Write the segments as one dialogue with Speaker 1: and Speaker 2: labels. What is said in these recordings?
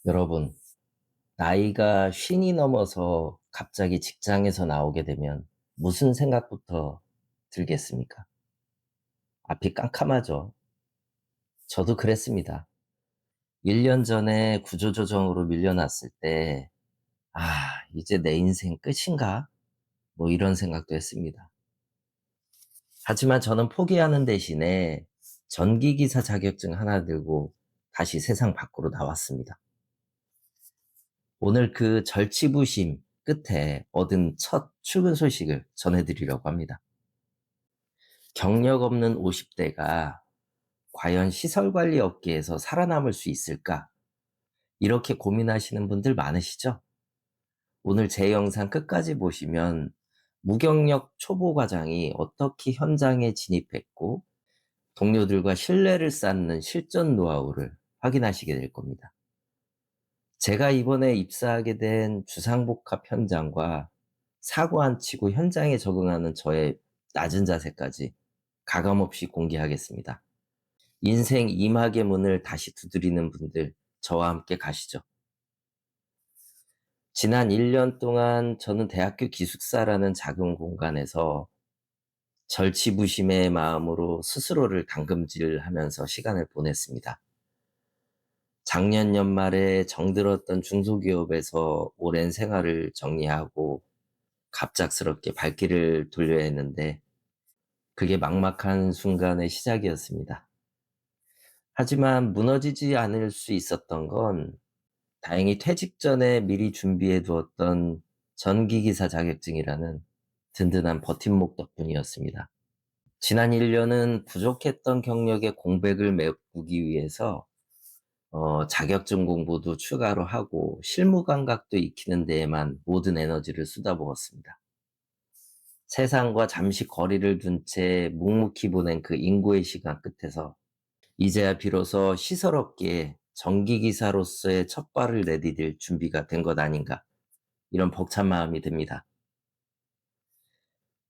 Speaker 1: 여러분, 나이가 쉰이 넘어서 갑자기 직장에서 나오게 되면 무슨 생각부터 들겠습니까? 앞이 깜깜하죠. 저도 그랬습니다. 1년 전에 구조조정으로 밀려났을 때, 이제 내 인생 끝인가? 뭐 이런 생각도 했습니다. 하지만 저는 포기하는 대신에 전기기사 자격증 하나 들고 다시 세상 밖으로 나왔습니다. 오늘 그 절치부심 끝에 얻은 첫 출근 소식을 전해드리려고 합니다. 경력 없는 50대가 과연 시설관리 업계에서 살아남을 수 있을까? 이렇게 고민하시는 분들 많으시죠? 오늘 제 영상 끝까지 보시면 무경력 초보 과장이 어떻게 현장에 진입했고 동료들과 신뢰를 쌓는 실전 노하우를 확인하시게 될 겁니다. 제가 이번에 입사하게 된 주상복합 현장과 사고 안 치고 현장에 적응하는 저의 낮은 자세까지 가감없이 공개하겠습니다. 인생 이막의 문을 다시 두드리는 분들, 저와 함께 가시죠. 지난 1년 동안 저는 대학교 기숙사라는 작은 공간에서 절치부심의 마음으로 스스로를 담금질하면서 시간을 보냈습니다. 작년 연말에 정들었던 중소기업에서 오랜 생활을 정리하고 갑작스럽게 발길을 돌려야 했는데 그게 막막한 순간의 시작이었습니다. 하지만 무너지지 않을 수 있었던 건 다행히 퇴직 전에 미리 준비해 두었던 전기기사 자격증이라는 든든한 버팀목 덕분이었습니다. 지난 1년은 부족했던 경력의 공백을 메우기 위해서 자격증 공부도 추가로 하고 실무 감각도 익히는 데에만 모든 에너지를 쏟아부었습니다. 세상과 잠시 거리를 둔 채 묵묵히 보낸 그 인고의 시간 끝에서 이제야 비로소 시설업계에 전기기사로서의 첫 발을 내디딜 준비가 된 것 아닌가, 이런 벅찬 마음이 듭니다.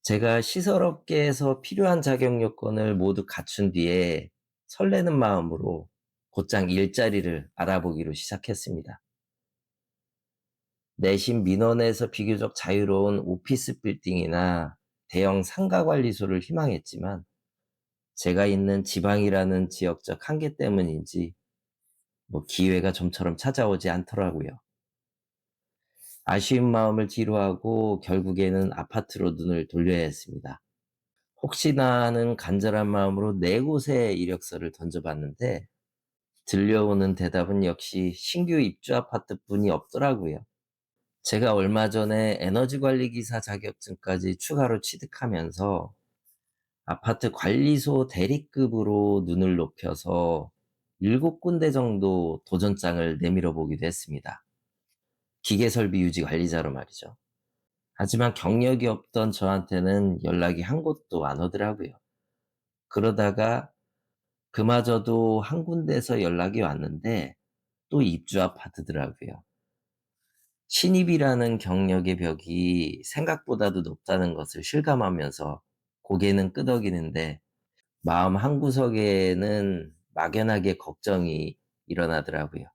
Speaker 1: 제가 시설업계에서 필요한 자격 요건을 모두 갖춘 뒤에 설레는 마음으로 곧장 일자리를 알아보기로 시작했습니다. 내신 민원에서 비교적 자유로운 오피스 빌딩이나 대형 상가관리소를 희망했지만 제가 있는 지방이라는 지역적 한계 때문인지 기회가 좀처럼 찾아오지 않더라고요. 아쉬운 마음을 뒤로하고 결국에는 아파트로 눈을 돌려야 했습니다. 혹시나 하는 간절한 마음으로 네 곳의 이력서를 던져봤는데 들려오는 대답은 역시 신규 입주 아파트뿐이 없더라고요. 제가 얼마 전에 에너지관리기사 자격증까지 추가로 취득하면서 아파트 관리소 대리급으로 눈을 높여서 7군데 정도 도전장을 내밀어 보기도 했습니다. 기계설비 유지 관리자로 말이죠. 하지만 경력이 없던 저한테는 연락이 한 곳도 안 오더라고요. 그러다가 그마저도 한 군데서 연락이 왔는데 또 입주 아파트더라고요. 신입이라는 경력의 벽이 생각보다도 높다는 것을 실감하면서 고개는 끄덕이는데 마음 한구석에는 막연하게 걱정이 일어나더라고요.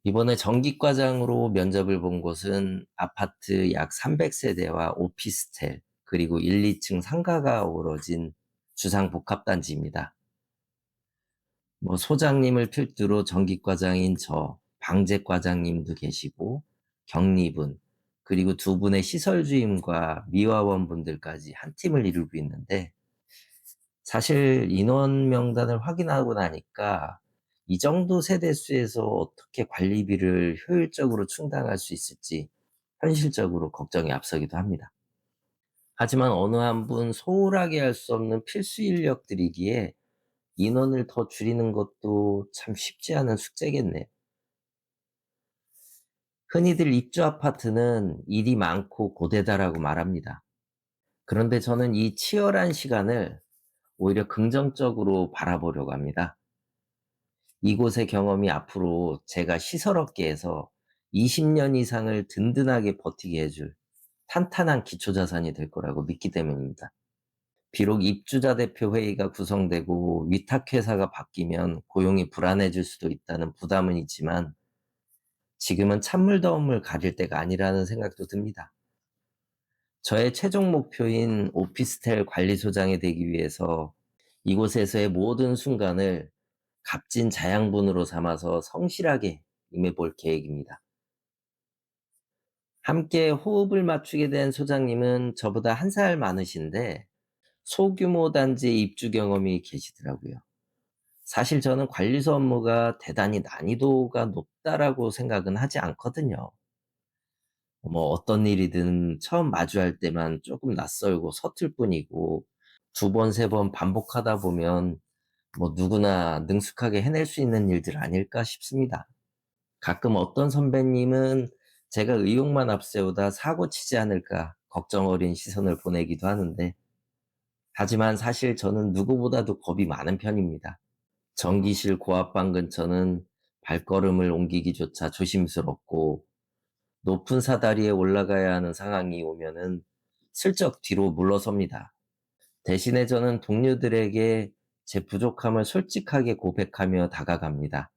Speaker 1: 이번에 전기과장으로 면접을 본 곳은 아파트 약 300세대와 오피스텔, 그리고 1, 2층 상가가 어우러진 주상복합단지입니다. 소장님을 필두로 전기과장인 저, 방재과장님도 계시고, 경리분, 그리고 두 분의 시설주임과 미화원분들까지 한 팀을 이루고 있는데, 사실 인원 명단을 확인하고 나니까 이 정도 세대수에서 어떻게 관리비를 효율적으로 충당할 수 있을지 현실적으로 걱정이 앞서기도 합니다. 하지만 어느 한 분 소홀하게 할 수 없는 필수 인력들이기에 인원을 더 줄이는 것도 참 쉽지 않은 숙제겠네요. 흔히들 입주 아파트는 일이 많고 고되다라고 말합니다. 그런데 저는 이 치열한 시간을 오히려 긍정적으로 바라보려고 합니다. 이곳의 경험이 앞으로 제가 시설업계에서 20년 이상을 든든하게 버티게 해줄 탄탄한 기초자산이 될 거라고 믿기 때문입니다. 비록 입주자 대표 회의가 구성되고 위탁회사가 바뀌면 고용이 불안해질 수도 있다는 부담은 있지만 지금은 찬물더움을 가릴 때가 아니라는 생각도 듭니다. 저의 최종 목표인 오피스텔 관리소장이 되기 위해서 이곳에서의 모든 순간을 값진 자양분으로 삼아서 성실하게 임해볼 계획입니다. 함께 호흡을 맞추게 된 소장님은 저보다 1살 많으신데 소규모 단지에 입주 경험이 계시더라고요. 사실 저는 관리소 업무가 대단히 난이도가 높다라고 생각은 하지 않거든요. 어떤 일이든 처음 마주할 때만 조금 낯설고 서툴 뿐이고 2번, 3번 반복하다 보면 누구나 능숙하게 해낼 수 있는 일들 아닐까 싶습니다. 가끔 어떤 선배님은 제가 의욕만 앞세우다 사고 치지 않을까 걱정 어린 시선을 보내기도 하는데, 하지만 사실 저는 누구보다도 겁이 많은 편입니다. 전기실 고압방 근처는 발걸음을 옮기기조차 조심스럽고 높은 사다리에 올라가야 하는 상황이 오면은 슬쩍 뒤로 물러섭니다. 대신에 저는 동료들에게 제 부족함을 솔직하게 고백하며 다가갑니다.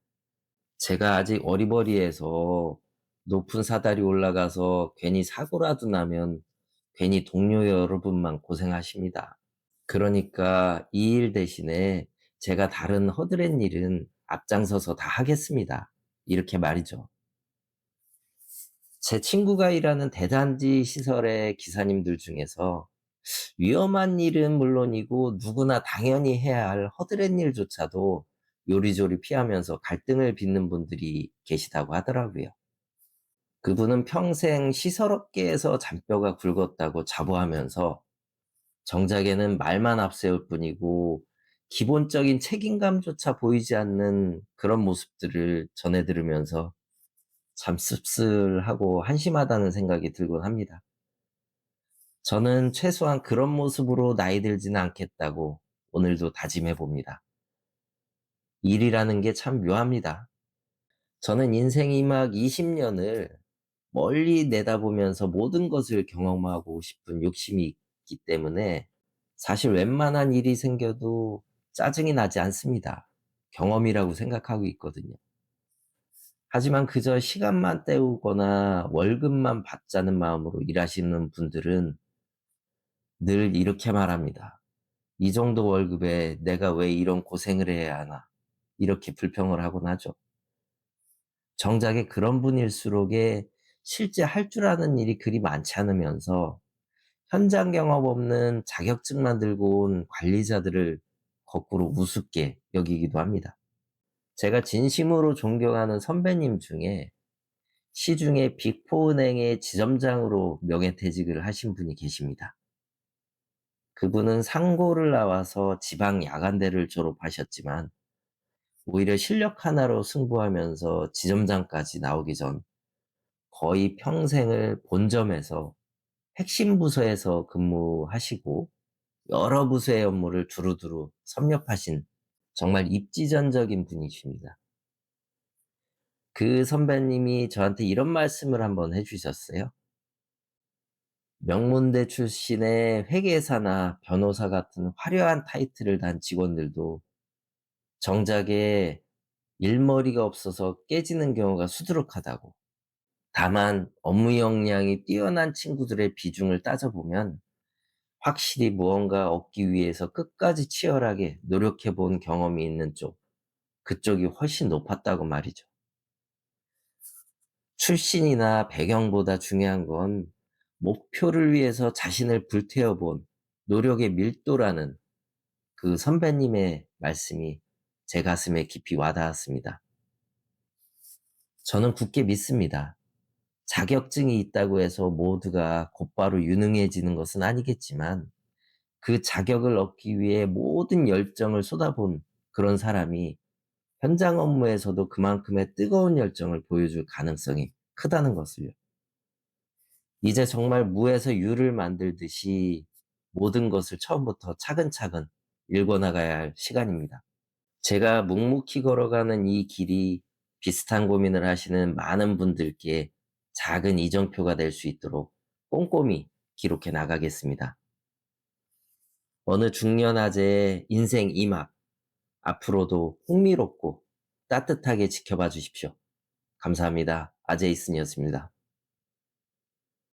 Speaker 1: 제가 아직 어리버리해서 높은 사다리 올라가서 괜히 사고라도 나면 괜히 동료 여러분만 고생하십니다. 그러니까 이 일 대신에 제가 다른 허드렛 일은 앞장서서 다 하겠습니다. 이렇게 말이죠. 제 친구가 일하는 대단지 시설의 기사님들 중에서 위험한 일은 물론이고 누구나 당연히 해야 할 허드렛 일조차도 요리조리 피하면서 갈등을 빚는 분들이 계시다고 하더라고요. 그분은 평생 시설업계에서 잔뼈가 굵었다고 자부하면서 정작에는 말만 앞세울 뿐이고 기본적인 책임감조차 보이지 않는 그런 모습들을 전해 들으면서 참 씁쓸하고 한심하다는 생각이 들곤 합니다. 저는 최소한 그런 모습으로 나이 들지는 않겠다고 오늘도 다짐해 봅니다. 일이라는 게 참 묘합니다. 저는 인생이 막 20년을 멀리 내다보면서 모든 것을 경험하고 싶은 욕심이 있기 때문에 사실 웬만한 일이 생겨도 짜증이 나지 않습니다. 경험이라고 생각하고 있거든요. 하지만 그저 시간만 때우거나 월급만 받자는 마음으로 일하시는 분들은 늘 이렇게 말합니다. 이 정도 월급에 내가 왜 이런 고생을 해야 하나. 이렇게 불평을 하곤 하죠. 정작에 그런 분일수록에 실제 할 줄 아는 일이 그리 많지 않으면서 현장 경험 없는 자격증만 들고 온 관리자들을 거꾸로 우습게 여기기도 합니다. 제가 진심으로 존경하는 선배님 중에 시중에 빅4 은행의 지점장으로 명예퇴직을 하신 분이 계십니다. 그분은 상고를 나와서 지방 야간대를 졸업하셨지만 오히려 실력 하나로 승부하면서 지점장까지 나오기 전 거의 평생을 본점에서 핵심 부서에서 근무하시고 여러 부서의 업무를 두루두루 섭렵하신 정말 입지전적인 분이십니다. 그 선배님이 저한테 이런 말씀을 한번 해주셨어요. 명문대 출신의 회계사나 변호사 같은 화려한 타이틀을 단 직원들도 정작에 일머리가 없어서 깨지는 경우가 수두룩하다고. 다만 업무 역량이 뛰어난 친구들의 비중을 따져보면 확실히 무언가 얻기 위해서 끝까지 치열하게 노력해 본 경험이 있는 그쪽이 훨씬 높았다고 말이죠. 출신이나 배경보다 중요한 건 목표를 위해서 자신을 불태워 본 노력의 밀도라는 그 선배님의 말씀이 제 가슴에 깊이 와닿았습니다. 저는 굳게 믿습니다. 자격증이 있다고 해서 모두가 곧바로 유능해지는 것은 아니겠지만 그 자격을 얻기 위해 모든 열정을 쏟아본 그런 사람이 현장 업무에서도 그만큼의 뜨거운 열정을 보여줄 가능성이 크다는 것을요. 이제 정말 무에서 유를 만들듯이 모든 것을 처음부터 차근차근 읽어나가야 할 시간입니다. 제가 묵묵히 걸어가는 이 길이 비슷한 고민을 하시는 많은 분들께 작은 이정표가 될 수 있도록 꼼꼼히 기록해 나가겠습니다. 어느 중년아재의 인생 이막, 앞으로도 흥미롭고 따뜻하게 지켜봐 주십시오. 감사합니다. 아제이슨이었습니다.